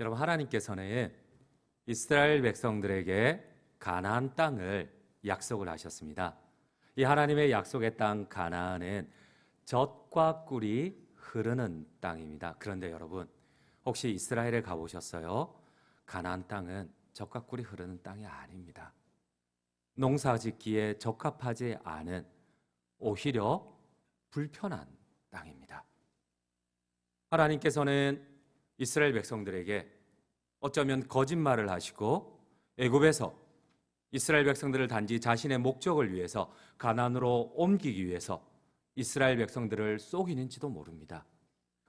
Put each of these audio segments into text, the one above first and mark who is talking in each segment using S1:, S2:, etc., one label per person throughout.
S1: 여러분, 하나님께서는 이스라엘 백성들에게 가나안 땅을 약속을 하셨습니다. 이 하나님의 약속의 땅 가나안은 젖과 꿀이 흐르는 땅입니다. 그런데 여러분, 혹시 이스라엘에 가보셨어요? 가나안 땅은 젖과 꿀이 흐르는 땅이 아닙니다. 농사 짓기에 적합하지 않은, 오히려 불편한 땅입니다. 하나님께서는 이스라엘 백성들에게 어쩌면 거짓말을 하시고 애굽에서 이스라엘 백성들을 단지 자신의 목적을 위해서 가나안으로 옮기기 위해서 이스라엘 백성들을 속이는지도 모릅니다.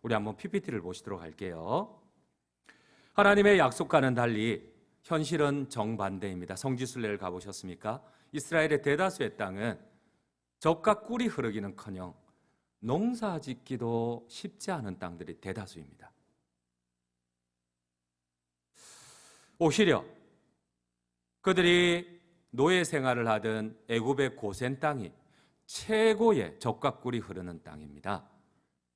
S1: 우리 한번 PPT를 보시도록 할게요. 하나님의 약속과는 달리 현실은 정반대입니다. 성지순례를 가보셨습니까? 이스라엘의 대다수의 땅은 젖과 꿀이 흐르기는커녕 농사 짓기도 쉽지 않은 땅들이 대다수입니다. 오히려 그들이 노예 생활을 하던 애굽의 고센 땅이 최고의 젖과 꿀이 흐르는 땅입니다.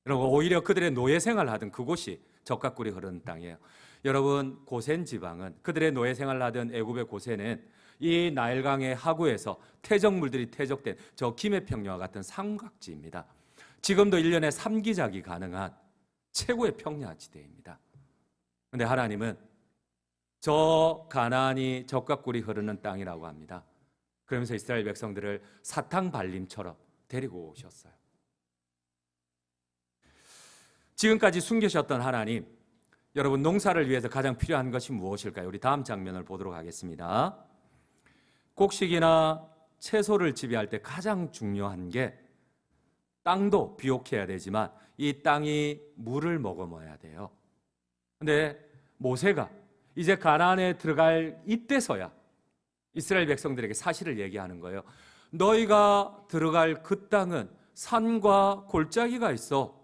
S1: 여러분, 오히려 그들의 노예 생활을 하던 그곳이 젖과 꿀이 흐르는 땅이에요. 여러분, 고센 지방은, 그들의 노예 생활을 하던 애굽의 고센은 이 나일강의 하구에서 퇴적물들이 퇴적된 저 김해평야와 같은 삼각지입니다. 지금도 1년에 3기작이 가능한 최고의 평야지대입니다. 그런데 하나님은 저 가나안이 젖과 꿀이 흐르는 땅이라고 합니다. 그러면서 이스라엘 백성들을 사탕 발림처럼 데리고 오셨어요. 지금까지 숨기셨던 하나님, 여러분, 농사를 위해서 가장 필요한 것이 무엇일까요? 우리 다음 장면을 보도록 하겠습니다. 곡식이나 채소를 재배할 때 가장 중요한 게, 땅도 비옥해야 되지만 이 땅이 물을 머금어야 돼요. 근데 모세가 이제 가나안에 들어갈 이때서야 이스라엘 백성들에게 사실을 얘기하는 거예요. 너희가 들어갈 그 땅은 산과 골짜기가 있어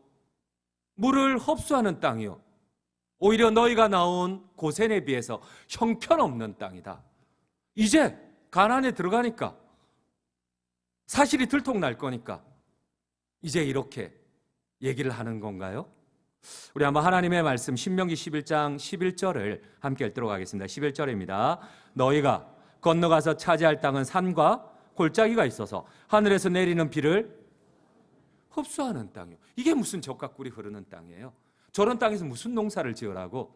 S1: 물을 흡수하는 땅이요, 오히려 너희가 나온 고센에 비해서 형편없는 땅이다. 이제 가나안에 들어가니까 사실이 들통날 거니까 이제 이렇게 얘기를 하는 건가요? 우리 한번 하나님의 말씀 신명기 11장 11절을 함께 읽도록 하겠습니다. 11절입니다. 너희가 건너가서 차지할 땅은 산과 골짜기가 있어서 하늘에서 내리는 비를 흡수하는 땅이요. 이게 무슨 젖과 꿀이 흐르는 땅이에요? 저런 땅에서 무슨 농사를 지으라고?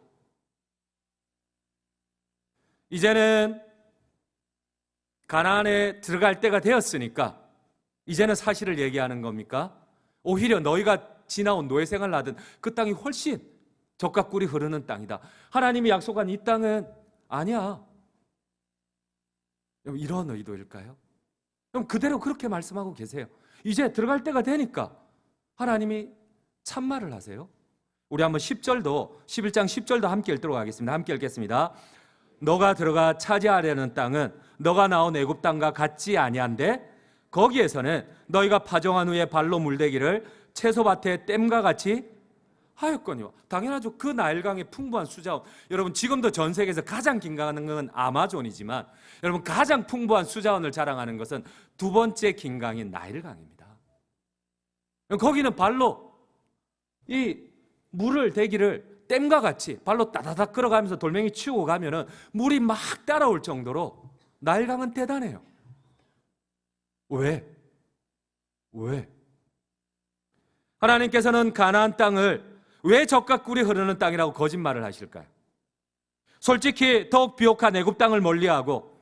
S1: 이제는 가나안에 들어갈 때가 되었으니까 이제는 사실을 얘기하는 겁니까? 오히려 너희가 지나온 노예 생활을 하던 그 땅이 훨씬 젖과 꿀이 흐르는 땅이다. 하나님이 약속한 이 땅은 아니야. 이런 의도일까요? 그럼 그대로 그렇게 말씀하고 계세요. 이제 들어갈 때가 되니까 하나님이 참말을 하세요. 우리 한번 10절도 11장 10절도 함께 읽도록 하겠습니다. 함께 읽겠습니다. 너가 들어가 차지하려는 땅은 너가 나온 애굽 땅과 같지 아니한데 거기에서는 너희가 파종한 후에 발로 물대기를 채소밭에 댐과 같이 하였거니와. 당연하죠. 그 나일강의 풍부한 수자원, 여러분, 지금도 전 세계에서 가장 긴 강은 아마존이지만 여러분, 가장 풍부한 수자원을 자랑하는 것은 두 번째 긴 강인 나일강입니다. 거기는 발로 이 물을 대기를 댐과 같이 발로 따다닥 끌어가면서 돌멩이 치우고 가면은 물이 막 따라올 정도로 나일강은 대단해요. 왜? 하나님께서는 가나안 땅을 왜 젖과 꿀이 흐르는 땅이라고 거짓말을 하실까요? 솔직히 더욱 비옥한 애굽 땅을 멀리하고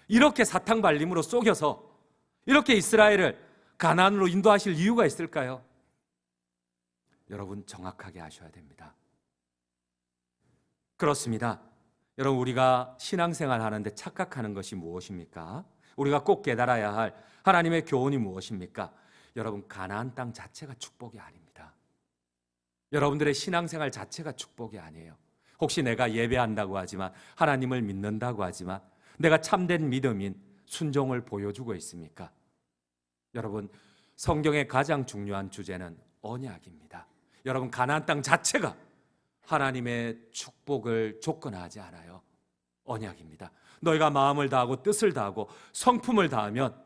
S1: 이렇게 사탕 발림으로 속여서 이렇게 이스라엘을 가나안으로 인도하실 이유가 있을까요? 여러분, 정확하게 아셔야 됩니다. 그렇습니다. 여러분, 우리가 신앙생활 하는데 착각하는 것이 무엇입니까? 우리가 꼭 깨달아야 할 하나님의 교훈이 무엇입니까? 여러분, 가나안 땅 자체가 축복이 아닙니다. 여러분들의 신앙생활 자체가 축복이 아니에요. 혹시 내가 예배한다고 하지만, 하나님을 믿는다고 하지만 내가 참된 믿음인 순종을 보여주고 있습니까? 여러분, 성경의 가장 중요한 주제는 언약입니다. 여러분, 가나안 땅 자체가 하나님의 축복을 조건하지 않아요. 언약입니다. 너희가 마음을 다하고 뜻을 다하고 성품을 다하면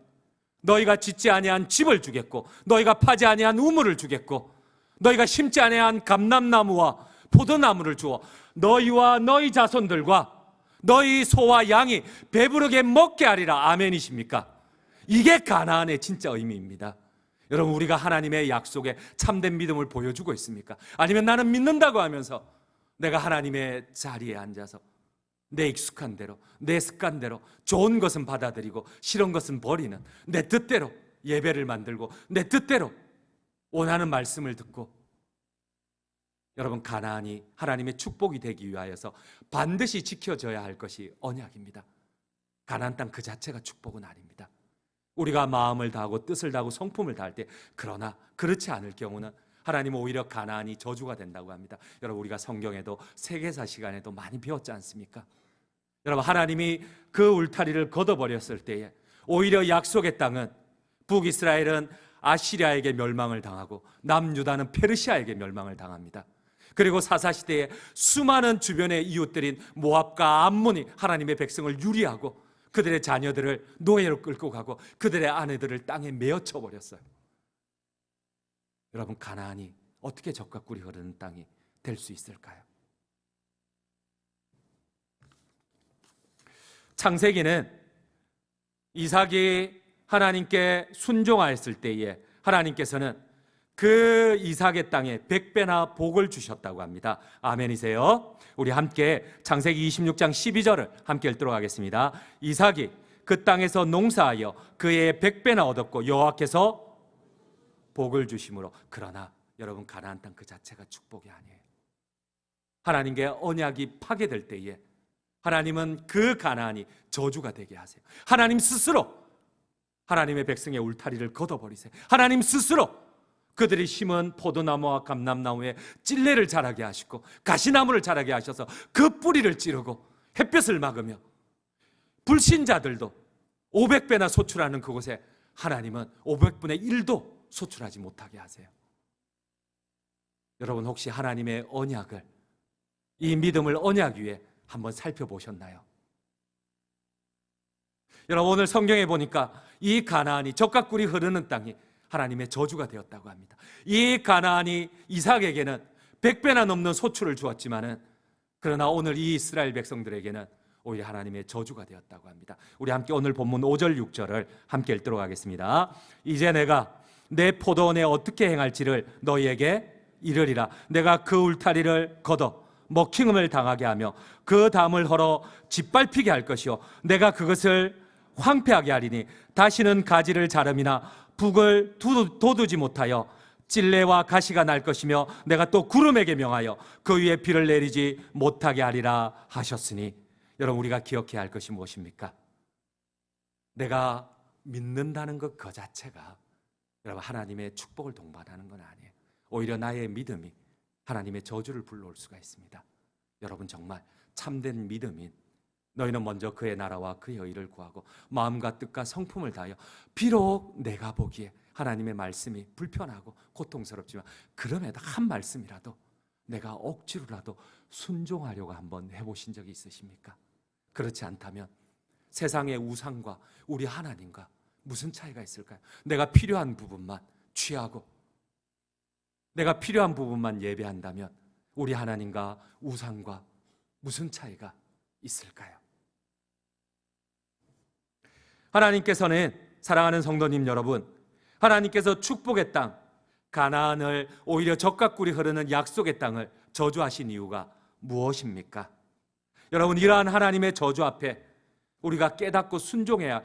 S1: 너희가 짓지 아니한 집을 주겠고, 너희가 파지 아니한 우물을 주겠고, 너희가 심지 아니한 감람나무와 포도나무를 주어 너희와 너희 자손들과 너희 소와 양이 배부르게 먹게 하리라. 아멘이십니까? 이게 가나안의 진짜 의미입니다. 여러분, 우리가 하나님의 약속에 참된 믿음을 보여주고 있습니까? 아니면 나는 믿는다고 하면서 내가 하나님의 자리에 앉아서 내 익숙한 대로, 내 습관대로 좋은 것은 받아들이고 싫은 것은 버리는 내 뜻대로 예배를 만들고 내 뜻대로 원하는 말씀을 듣고, 여러분, 가나안이 하나님의 축복이 되기 위하여서 반드시 지켜져야 할 것이 언약입니다. 가나안 땅 그 자체가 축복은 아닙니다. 우리가 마음을 다하고 뜻을 다하고 성품을 다할 때, 그러나 그렇지 않을 경우는 하나님은 오히려 가나안이 저주가 된다고 합니다. 여러분, 우리가 성경에도 세계사 시간에도 많이 배웠지 않습니까? 여러분, 하나님이 그 울타리를 걷어버렸을 때에 오히려 약속의 땅은, 북이스라엘은 아시리아에게 멸망을 당하고 남유다는 페르시아에게 멸망을 당합니다. 그리고 사사시대에 수많은 주변의 이웃들인 모압과 암몬이 하나님의 백성을 유리하고 그들의 자녀들을 노예로 끌고 가고 그들의 아내들을 땅에 메어쳐 버렸어요. 여러분, 가나안이 어떻게 젖과 꿀이 흐르는 땅이 될 수 있을까요? 창세기는 이삭이 하나님께 순종하였을 때에 하나님께서는 그 이삭의 땅에 100배나 복을 주셨다고 합니다. 아멘이세요? 우리 함께 창세기 26장 12절을 함께 읽도록 하겠습니다. 이삭이 그 땅에서 농사하여 그의 100배나 얻었고 여호와께서 복을 주심으로. 그러나 여러분, 가나안 땅 그 자체가 축복이 아니에요. 하나님께 언약이 파괴될 때에 하나님은 그 가나안이 저주가 되게 하세요. 하나님 스스로 하나님의 백성의 울타리를 걷어버리세요. 하나님 스스로 그들이 심은 포도나무와 감람나무에 찔레를 자라게 하시고 가시나무를 자라게 하셔서 그 뿌리를 찌르고 햇볕을 막으며 불신자들도 500배나 소출하는 그곳에 하나님은 500분의 1도 소출하지 못하게 하세요. 여러분, 혹시 하나님의 언약을, 이 믿음을 언약 위에 한번 살펴보셨나요? 여러분, 오늘 성경에 보니까 이 가나안이 젖과 꿀이 흐르는 땅이 하나님의 저주가 되었다고 합니다. 이 가나안이 이삭에게는 100배나 넘는 소출을 주었지만은, 그러나 오늘 이 이스라엘 백성들에게는 오히려 하나님의 저주가 되었다고 합니다. 우리 함께 오늘 본문 5절 6절을 함께 읽도록 하겠습니다. 이제 내가 내 포도원에 어떻게 행할지를 너희에게 이르리라. 내가 그 울타리를 걷어 먹힘을 당하게 하며 그 담을 헐어 짓밟히게 할 것이요 내가 그것을 황폐하게 하리니 다시는 가지를 자름이나 북을 돋우지 못하여 찔레와 가시가 날 것이며 내가 또 구름에게 명하여 그 위에 비를 내리지 못하게 하리라 하셨으니. 여러분, 우리가 기억해야 할 것이 무엇입니까? 내가 믿는다는 것 그 자체가 여러분 하나님의 축복을 동반하는 건 아니에요. 오히려 나의 믿음이 하나님의 저주를 불러올 수가 있습니다. 여러분, 정말 참된 믿음인 너희는 먼저 그의 나라와 그의 의를 구하고 마음과 뜻과 성품을 다하여, 비록 내가 보기에 하나님의 말씀이 불편하고 고통스럽지만 그럼에도 한 말씀이라도 내가 억지로라도 순종하려고 한번 해보신 적이 있으십니까? 그렇지 않다면 세상의 우상과 우리 하나님과 무슨 차이가 있을까요? 내가 필요한 부분만 취하고 내가 필요한 부분만 예배한다면 우리 하나님과 우상과 무슨 차이가 있을까요? 하나님께서는, 사랑하는 성도님 여러분, 하나님께서 축복의 땅 가나안을, 오히려 젖과 꿀이 흐르는 약속의 땅을 저주하신 이유가 무엇입니까? 여러분, 이러한 하나님의 저주 앞에 우리가 깨닫고 순종해야,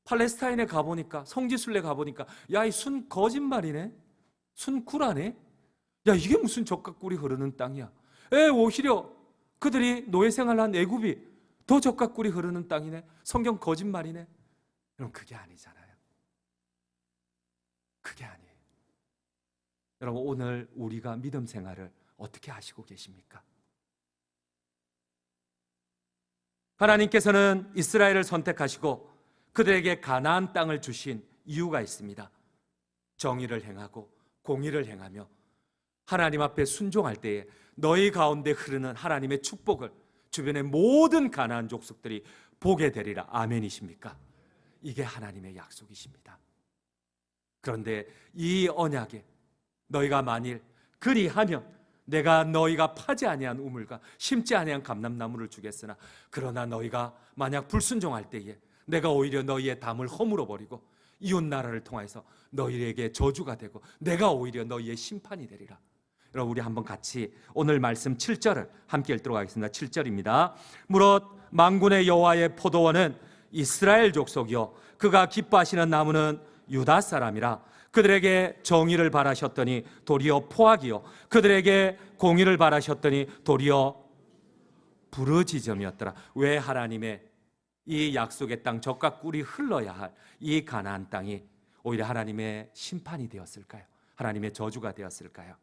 S1: 팔레스타인에 가보니까, 성지순례 가보니까, 야, 이 순 거짓말이네, 순 굴하네, 야, 이게 무슨 젖과 꿀이 흐르는 땅이야. 오히려 그들이 노예 생활한 애굽이 더 젖과 꿀이 흐르는 땅이네, 성경 거짓말이네. 여러분, 그게 아니잖아요. 그게 아니에요. 여러분, 오늘 우리가 믿음 생활을 어떻게 하시고 계십니까? 하나님께서는 이스라엘을 선택하시고 그들에게 가나안 땅을 주신 이유가 있습니다. 정의를 행하고 공의를 행하며 하나님 앞에 순종할 때에 너희 가운데 흐르는 하나님의 축복을 주변의 모든 가나안 족속들이 보게 되리라. 아멘이십니까? 이게 하나님의 약속이십니다. 그런데 이 언약에 너희가 만일 그리하면 내가 너희가 파지 아니한 우물과 심지 아니한 감람나무를 주겠으나 그러나 너희가 만약 불순종할 때에 내가 오히려 너희의 담을 허물어 버리고 이웃 나라를 통해서 너희에게 저주가 되고 내가 오히려 너희의 심판이 되리라. 여러분, 우리 한번 같이 오늘 말씀 7절을 함께 읽도록 하겠습니다. 7절입니다. 무릇 만군의 여호와의 포도원은 이스라엘 족속이요 그가 기뻐하시는 나무는 유다 사람이라. 그들에게 정의를 바라셨더니 도리어 포악이요 그들에게 공의를 바라셨더니 도리어 부르짖음이었더라. 왜 하나님의 이 약속의 땅 젖과 꿀이 흘러야 할 이 가나안 땅이 오히려 하나님의 심판이 되었을까요? 하나님의 저주가 되었을까요?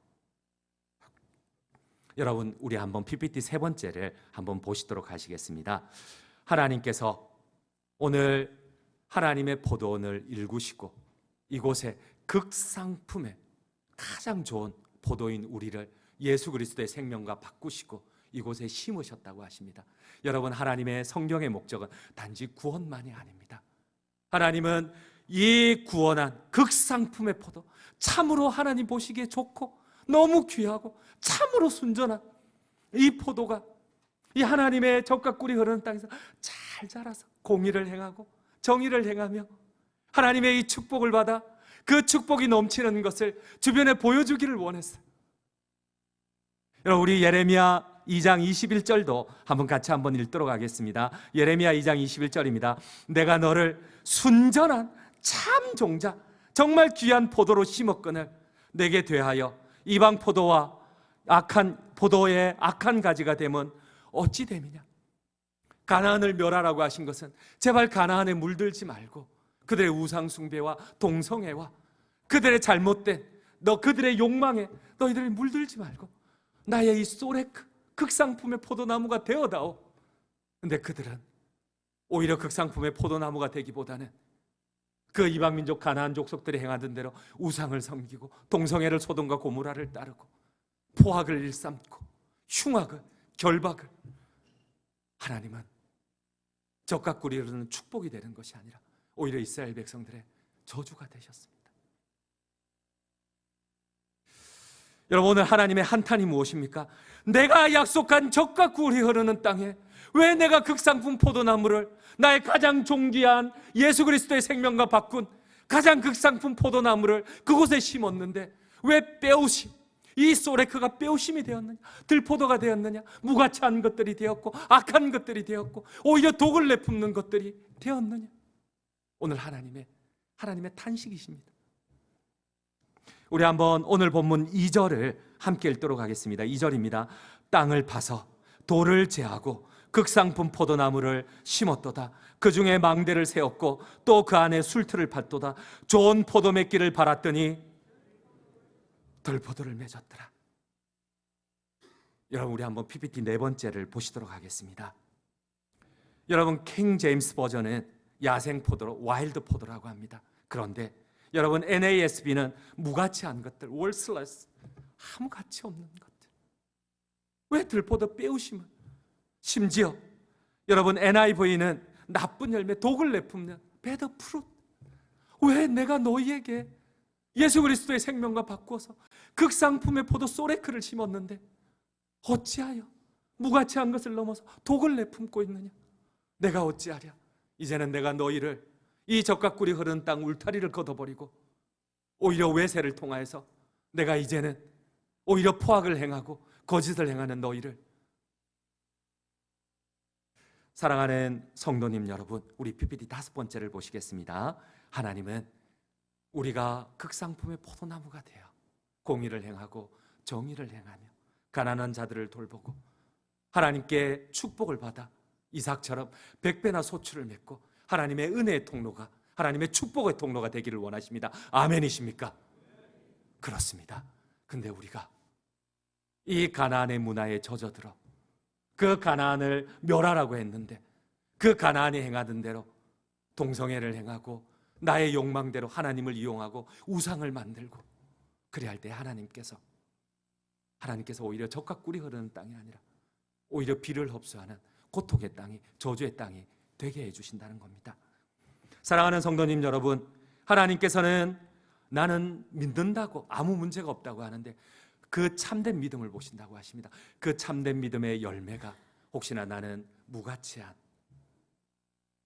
S1: 여러분, 우리 한번 PPT 세 번째를 한번 보시도록 하시겠습니다. 하나님께서 오늘 하나님의 포도원을 일구시고 이곳에 극상품의 가장 좋은 포도인 우리를 예수 그리스도의 생명과 바꾸시고 이곳에 심으셨다고 하십니다. 여러분, 하나님의 성경의 목적은 단지 구원만이 아닙니다. 하나님은 이 구원한 극상품의 포도, 참으로 하나님 보시기에 좋고 너무 귀하고 참으로 순전한 이 포도가 이 하나님의 젖과 꿀이 흐르는 땅에서 잘 자라서 공의를 행하고 정의를 행하며 하나님의 이 축복을 받아 그 축복이 넘치는 것을 주변에 보여주기를 원했어요. 여러분, 우리 예레미야 2장 21절도 같이 한번 읽도록 하겠습니다. 예레미야 2장 21절입니다. 내가 너를 순전한 참 종자 정말 귀한 포도로 심었거늘 내게 되하여 이방 포도와 악한 포도의 악한 가지가 되면 어찌 됨이냐. 가나안을 멸하라고 하신 것은 제발 가나안에 물들지 말고 그들의 우상 숭배와 동성애와 그들의 잘못된 그들의 욕망에 너희들이 물들지 말고 나의 이 소레크 극상품의 포도나무가 되어다오. 근데 그들은 오히려 극상품의 포도나무가 되기보다는 그 이방민족 가나안 족속들이 행하던 대로 우상을 섬기고 동성애를 소돔과 고모라를 따르고 포악을 일삼고 흉악을 결박을. 하나님은 젖과 꿀이 흐르는 축복이 되는 것이 아니라 오히려 이스라엘 백성들의 저주가 되셨습니다. 여러분, 오늘 하나님의 한탄이 무엇입니까? 내가 약속한 젖과 꿀이 흐르는 땅에 왜 내가 극상품 포도나무를 나의 가장 존귀한 예수 그리스도의 생명과 바꾼 가장 극상품 포도나무를 그곳에 심었는데 왜 빼앗임, 이 소레크가 빼앗임이 되었느냐, 들포도가 되었느냐, 무가치한 것들이 되었고 악한 것들이 되었고 오히려 독을 내뿜는 것들이 되었느냐. 오늘 하나님의 탄식이십니다. 우리 한번 오늘 본문 2절을 함께 읽도록 하겠습니다. 2절입니다. 땅을 파서 돌을 제하고 극상품 포도나무를 심었도다. 그 중에 망대를 세웠고 또 그 안에 술틀을 팠도다. 좋은 포도 맺기를 바랐더니 들포도를 맺었더라. 여러분, 우리 한번 PPT 네 번째를 보시도록 하겠습니다. 여러분, 킹 제임스 버전은 야생 포도로 와일드 포도라고 합니다. 그런데 여러분, NASB는 무가치한 것들, worthless, 아무 가치 없는 것들. 왜 들포도 빼우심을? 심지어 여러분, NIV는 나쁜 열매, 독을 내뿜는 bad fruit. 왜 내가 너희에게 예수 그리스도의 생명과 바꾸어서 극상품의 포도 소레크를 심었는데 어찌하여 무가치한 것을 넘어서 독을 내뿜고 있느냐? 내가 어찌하랴? 이제는 내가 너희를 이 젖과 꿀이 흐르는 땅 울타리를 걷어버리고 오히려 외세를 통하여서 내가 이제는 오히려 포악을 행하고 거짓을 행하는 너희를. 사랑하는 성도님 여러분, 우리 PPT 다섯 번째를 보시겠습니다. 하나님은 우리가 극상품의 포도나무가 되어 공의를 행하고 정의를 행하며 가난한 자들을 돌보고 하나님께 축복을 받아 이삭처럼 100배나 소출을 맺고 하나님의 은혜의 통로가, 하나님의 축복의 통로가 되기를 원하십니다. 아멘이십니까? 그렇습니다. 근데 우리가 이 가나안의 문화에 젖어들어 그 가나안을 멸하라고 했는데 그 가나안이 행하던 대로 동성애를 행하고 나의 욕망대로 하나님을 이용하고 우상을 만들고 그래야 할 때 하나님께서 오히려 젖과 꿀이 흐르는 땅이 아니라 오히려 비를 흡수하는 고통의 땅이, 저주의 땅이 되게 해주신다는 겁니다. 사랑하는 성도님 여러분, 하나님께서는 나는 믿는다고 아무 문제가 없다고 하는데 그 참된 믿음을 보신다고 하십니다. 그 참된 믿음의 열매가 혹시나 나는 무가치한,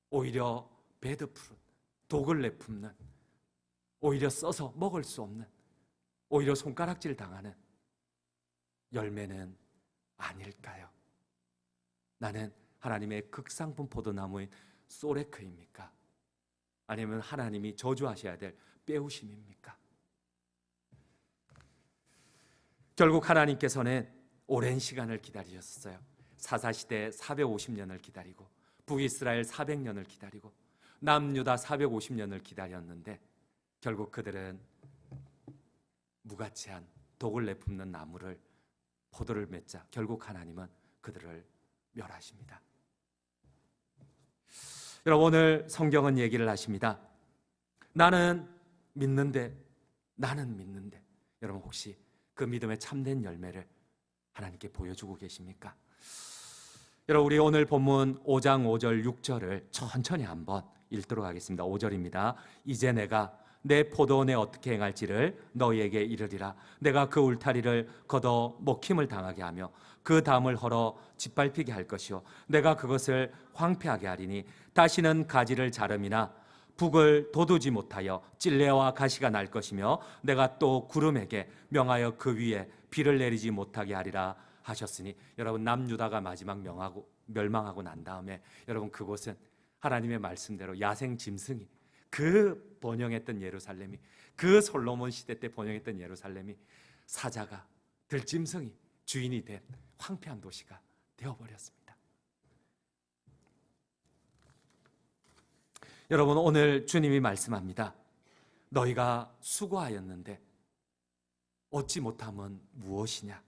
S1: 오히려 배드프룻, 독을 내뿜는, 오히려 써서 먹을 수 없는, 오히려 손가락질 당하는 열매는 아닐까요? 나는 하나님의 극상품 포도나무인 소레크입니까? 아니면 하나님이 저주하셔야 될 빼우심입니까? 결국 하나님께서는 오랜 시간을 기다리셨어요. 사사시대 450년을 기다리고, 북이스라엘 400년을 기다리고, 남유다 450년을 기다렸는데 결국 그들은 무가치한 독을 내뿜는 나무를, 포도를 맺자 결국 하나님은 그들을 멸하십니다. 여러분, 오늘 성경은 얘기를 하십니다. 나는 믿는데, 나는 믿는데. 여러분, 혹시 그 믿음의 참된 열매를 하나님께 보여주고 계십니까? 여러분, 우리 오늘 본문 5장 5절 6절을 천천히 한번 읽도록 하겠습니다. 5절입니다. 이제 내가 내 포도원에 어떻게 행할지를 너희에게 이르리라. 내가 그 울타리를 걷어 먹힘을 당하게 하며 그 담을 헐어 짓밟히게 할 것이요 내가 그것을 황폐하게 하리니 다시는 가지를 자름이나 북을 돋우지 못하여 찔레와 가시가 날 것이며 내가 또 구름에게 명하여 그 위에 비를 내리지 못하게 하리라 하셨으니, 여러분, 남유다가 마지막 멸망하고 난 다음에 여러분, 그곳은 하나님의 말씀대로 야생 짐승이, 그 번영했던 예루살렘이, 그 솔로몬 시대 때 번영했던 예루살렘이 사자가, 들짐승이 주인이 된 황폐한 도시가 되어버렸습니다. 여러분, 오늘 주님이 말씀합니다. 너희가 수고하였는데 얻지 못함은 무엇이냐?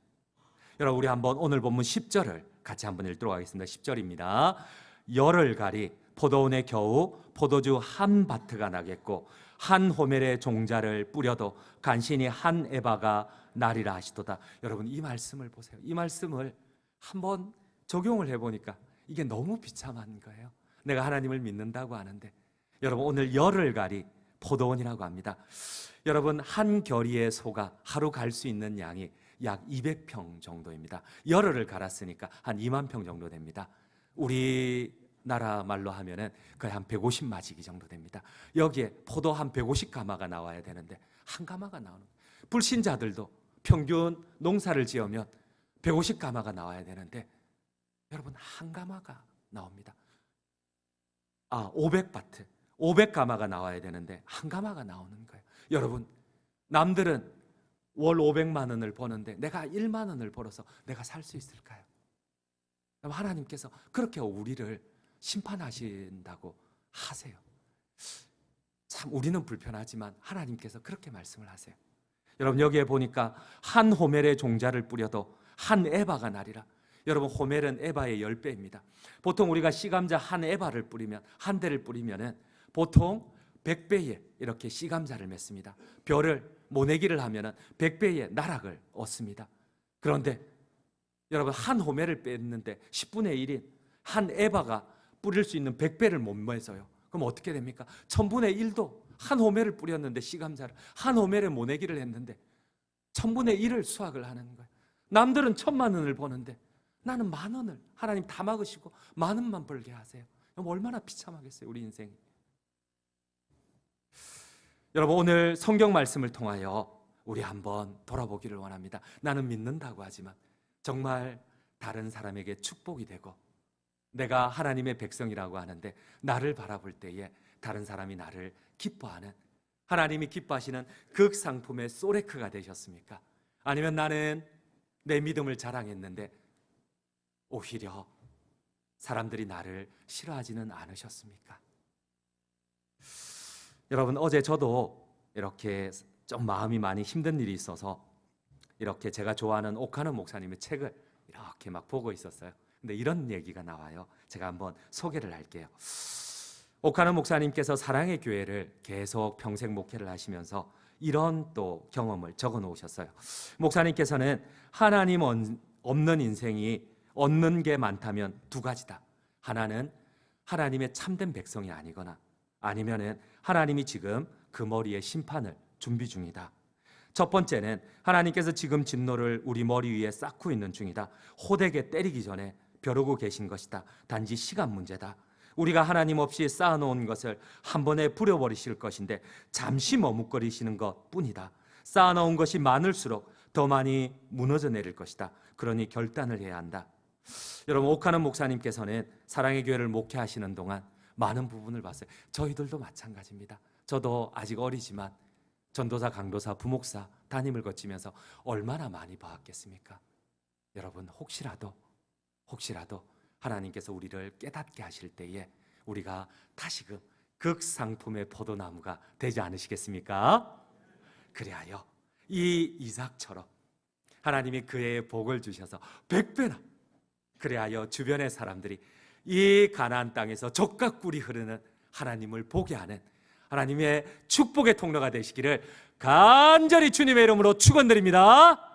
S1: 여러분, 우리 한번 오늘 본문 10절을 같이 한번 읽도록 하겠습니다. 10절입니다. 열흘 가리 포도원에 겨우 포도주 한 바트가 나겠고 한 호멜의 종자를 뿌려도 간신히 한 에바가 나리라 하시도다. 여러분, 이 말씀을 보세요. 이 말씀을 한번 적용을 해보니까 이게 너무 비참한 거예요. 내가 하나님을 믿는다고 하는데, 여러분, 오늘 열흘 가리 포도원이라고 합니다. 여러분, 한 겨리의 소가 하루 갈 수 있는 양이 약 200평 정도입니다. 열흘을 갈았으니까 한 2만 평 정도 됩니다. 우리나라 말로 하면은 거의 한 150마지기 정도 됩니다. 여기에 포도 한 150가마가 나와야 되는데 한 가마가 나오는 거예요. 불신자들도 평균 농사를 지으면 150가마가 나와야 되는데 여러분, 한 가마가 나옵니다. 500바트, 500가마가 나와야 되는데 한 가마가 나오는 거예요. 여러분, 남들은 월 500만 원을 버는데 내가 1만 원을 벌어서 내가 살 수 있을까요? 하나님께서 그렇게 우리를 심판하신다고 하세요. 참, 우리는 불편하지만 하나님께서 그렇게 말씀을 하세요. 여러분, 여기에 보니까 한 호멜의 종자를 뿌려도 한 에바가 나리라. 여러분, 호멜은 에바의 10배입니다. 보통 우리가 씨감자 한 에바를 뿌리면, 한 대를 뿌리면은 보통 100배의 이렇게 씨감자를 맺습니다. 벼를 모내기를 하면은 100배의 나락을 얻습니다. 그런데 여러분, 한 호멜을 뺐는데 10분의 1인 한 에바가 뿌릴 수 있는 100배를 못 맺어요. 그럼 어떻게 됩니까? 1000분의 1도 한 호멜을 뿌렸는데, 씨감자를 한 호멜에 모내기를 했는데 1000분의 1을 수확을 하는 거예요. 남들은 1000만 원을 버는데 나는 10,000원을 하나님 다 막으시고 10,000원만 벌게 하세요. 얼마나 비참하겠어요, 우리 인생이. 여러분, 오늘 성경 말씀을 통하여 우리 한번 돌아보기를 원합니다. 나는 믿는다고 하지만 정말 다른 사람에게 축복이 되고, 내가 하나님의 백성이라고 하는데 나를 바라볼 때에 다른 사람이 나를 기뻐하는, 하나님이 기뻐하시는 극상품의 소레크가 되셨습니까? 아니면 나는 내 믿음을 자랑했는데 오히려 사람들이 나를 싫어하지는 않으셨습니까? 여러분, 어제 저도 이렇게 좀 마음이 많이 힘든 일이 있어서 이렇게 제가 좋아하는 오카노 목사님의 책을 이렇게 막 보고 있었어요. 근데 이런 얘기가 나와요. 제가 한번 소개를 할게요. 오카노 목사님께서 사랑의 교회를 계속 평생 목회를 하시면서 이런 또 경험을 적어 놓으셨어요. 목사님께서는 하나님 없는 인생이 얻는 게 많다면 두 가지다. 하나는 하나님의 참된 백성이 아니거나, 아니면은 하나님이 지금 그 머리에 심판을 준비 중이다. 첫 번째는 하나님께서 지금 진노를 우리 머리 위에 쌓고 있는 중이다. 호되게 때리기 전에 벼르고 계신 것이다. 단지 시간 문제다. 우리가 하나님 없이 쌓아놓은 것을 한 번에 부려버리실 것인데 잠시 머뭇거리시는 것뿐이다. 쌓아놓은 것이 많을수록 더 많이 무너져 내릴 것이다. 그러니 결단을 해야 한다. 여러분, 옥하는 목사님께서는 사랑의 교회를 목회하시는 동안 많은 부분을 봤어요. 저희들도 마찬가지입니다. 저도 아직 어리지만 전도사, 강도사, 부목사 담임을 거치면서 얼마나 많이 봐왔겠습니까? 여러분, 혹시라도 하나님께서 우리를 깨닫게 하실 때에 우리가 다시금 극상품의 포도나무가 되지 않으시겠습니까? 그리하여 이 이삭처럼 하나님이 그의 복을 주셔서 100배나, 그리하여 주변의 사람들이 이 가나안 땅에서 젖과 꿀이 흐르는 하나님을 보게 하는 하나님의 축복의 통로가 되시기를 간절히 주님의 이름으로 축원드립니다.